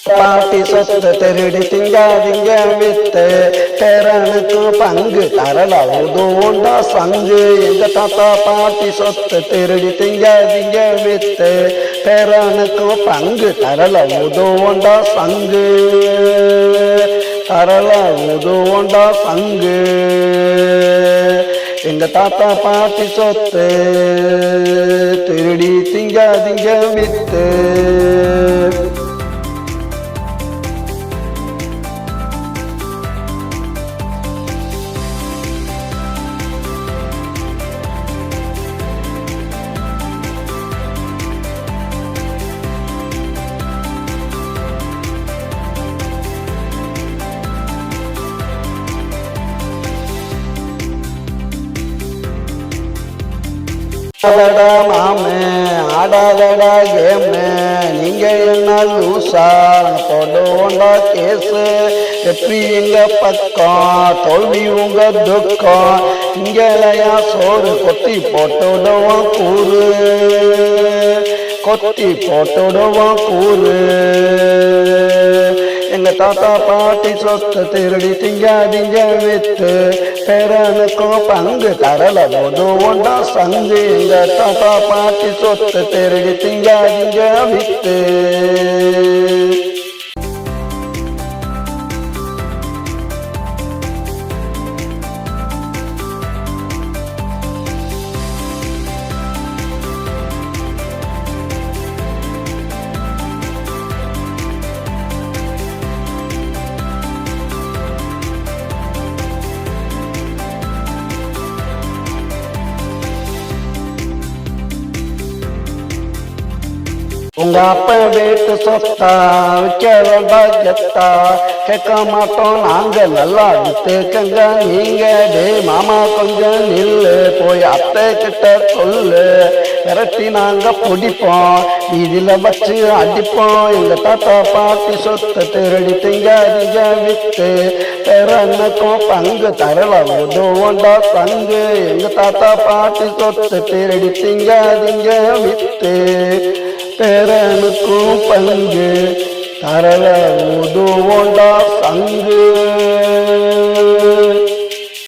பாட்டி சொத்து திருடி திங்காதீங்க வித்து பேரனுக்கும் பங்கு தரல உதவுண்டா சங்கு. எங்க தாத்தா பாட்டி சொத்து திருடி திங்காதீங்க வித்து பேரனுக்கும் பங்கு தரல உதவுண்டா சங்கு. தரல உதவுண்டா சங்கு. எங்க தாத்தா பாட்டி சொத்து திருடி திங்காதீங்க வித்து. ஆடாதடா மாமே ஆடாதடா கேமு நீங்க என்ன லூசா போடுவோண்டா கேஸு. எப்படி எங்க பக்கம் தோல்வி உங்க துக்கம் இங்களையா சோறு கொத்தி போட்டுடுவோம் கூறு. கொத்தி போட்டுடுவோம் கூறு. எங்க தாத்தா பாட்டி சொத்து திருடி திங்காதீங்க வித்து பேரனுக்கும் பங்கு தரல உதவுண்டா சங்கு. எங்க தாத்தா பாட்டி சொத்து திருடி திங்காதீங்க வித்து. உங்க அப்ப வீட்டு சொத்தா விற்கிறதா கெத்தா கேட்க மாட்டோம் நாங்க நல்லா வித்துக்கங்க நீங்க. டே மாமா கொஞ்சம் நில்லு போய் அத்தை கிட்ட சொல்லு விரட்டி நாங்க பிடிப்போம் வீதியில வச்சு அடிப்போம். எங்க தாத்தா பாட்டி சொத்து திருடி திங்காதீங்க வித்து பேரனுக்கும் பங்கு தரல உதவுண்டா சங்கு. எங்க தாத்தா பாட்டி சொத்து திருடி திங்காதீங்க வித்து பேரனுக்கும் பங்கு தரல உதவுண்டா சங்கு.